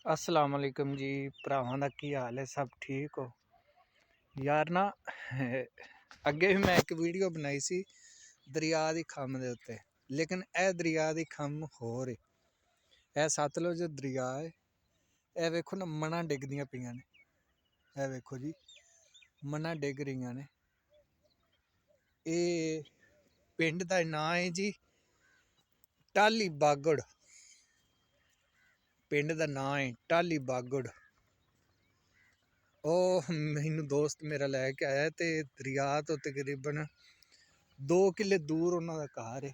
अस्सलाम वालेकुम जी भरावां दा की हाल है। सब ठीक हो यार ना। अगे भी मैं एक वीडियो बनाई सी दरिया की खम के उत्ते, लेकिन यह दरिया की खम होर है। यह सतलुज दरिया है। यह वेखो ना मना डिगदियां पियां ने। यह वेखो जी मना डिग रही ने। ये पिंड का नाम है जी टाली बागड़। पिंड का नाम है टाली बागड़। ਉਹ ਮੈਨੂੰ ਦੋਸਤ ਮੇਰਾ ਲੈ ਕੇ ਆਇਆ ਤੇ ਦਰਿਆ ਤੋਂ ਤਕਰੀਬਨ 2 ਕਿੱਲੇ ਦੂਰ ਉਹਨਾਂ ਦਾ ਘਰ ਹੈ।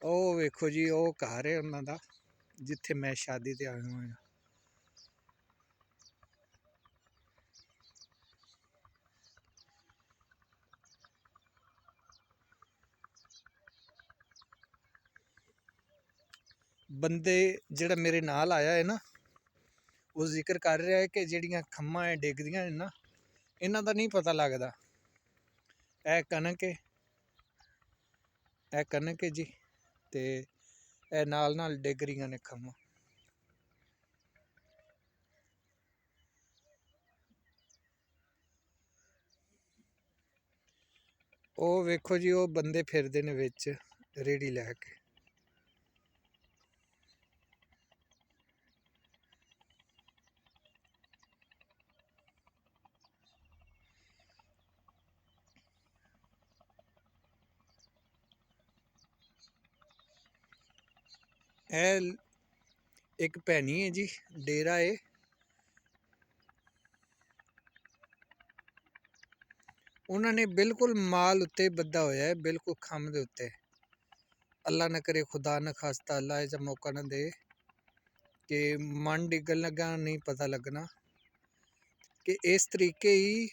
ਉਹ ਵੇਖੋ ਜੀ ਉਹ ਘਰ ਹੈ ਉਹਨਾਂ ਦਾ ਜਿੱਥੇ ਮੈਂ ਸ਼ਾਦੀ ਤੇ ਆਇਆ ਹੋਇਆ। ਬੰਦੇ ਜਿਹੜਾ ਮੇਰੇ ਨਾਲ ਆਇਆ ਹੈ ਨਾ, ਉਹ ਜ਼ਿਕਰ ਕਰ ਰਿਹਾ ਹੈ ਕਿ ਜਿਹੜੀਆਂ ਖੰਮਾਂ ਹੈ ਡਿੱਗਦੀਆਂ ਨੇ ਨਾ, ਇਹਨਾਂ ਦਾ ਨਹੀਂ ਪਤਾ ਲੱਗਦਾ। ਇਹ ਕਣਕ ਹੈ, ਇਹ ਕਣਕ ਹੈ ਜੀ, ਤੇ ਇਹ ਨਾਲ ਨਾਲ ਡਿੱਗ ਰਹੀਆਂ ਨੇ ਖੰਮਾਂ। ਉਹ ਵੇਖੋ ਜੀ ਉਹ ਬੰਦੇ ਫਿਰਦੇ ਨੇ ਵਿੱਚ ਰੇੜੀ ਲੈ ਕੇ। ਇਹ ਇੱਕ ਭੈਣੀ ਹੈ ਜੀ, ਡੇਰਾ ਹੈ। ਉਹਨਾਂ ਨੇ ਬਿਲਕੁਲ ਮਾਲ ਉੱਤੇ ਬੱਧਾ ਹੋਇਆ ਹੈ, ਬਿਲਕੁਲ ਖੰਮ ਦੇ ਉੱਤੇ। ਅੱਲਾ ਨਾ ਕਰੇ, ਖੁਦਾ ਨਾ ਖਾਸਤਾ, ਅੱਲਾ ਇਹ ਜਿਹਾ ਮੌਕਾ ਨਾ ਦੇ ਕਿ ਮਨ ਡਿੱਗਣ ਲੱਗਾ ਨਹੀਂ ਪਤਾ ਲੱਗਣਾ। ਕਿ ਇਸ ਤਰੀਕੇ ਹੀ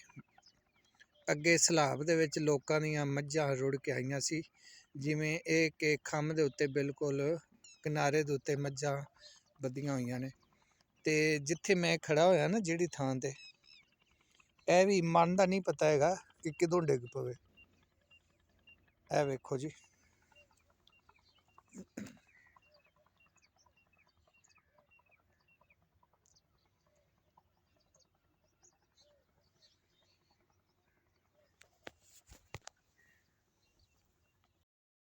ਅੱਗੇ ਸਲਾਬ ਦੇ ਵਿੱਚ ਲੋਕਾਂ ਦੀਆਂ ਮੱਝਾਂ ਰੁੜ ਕੇ ਆਈਆਂ ਸੀ। ਜਿਵੇਂ ਇਹ ਕਿ ਖੰਮ ਦੇ ਉੱਤੇ ਬਿਲਕੁਲ ਕਿਨਾਰੇ ਦੇ ਉੱਤੇ ਮੱਝਾਂ ਬੱਧੀਆਂ ਹੋਈਆਂ ਨੇ। ਤੇ ਜਿੱਥੇ ਮੈਂ ਖੜਾ ਹੋਇਆ ਨਾ ਜਿਹੜੀ ਥਾਂ ਤੇ, ਇਹ ਵੀ ਮਨ ਦਾ ਨਹੀਂ ਪਤਾ ਹੈਗਾ ਕਿ ਕਿਦੋਂ ਡਿੱਗ ਪਵੇ। ਇਹ ਵੇਖੋ ਜੀ।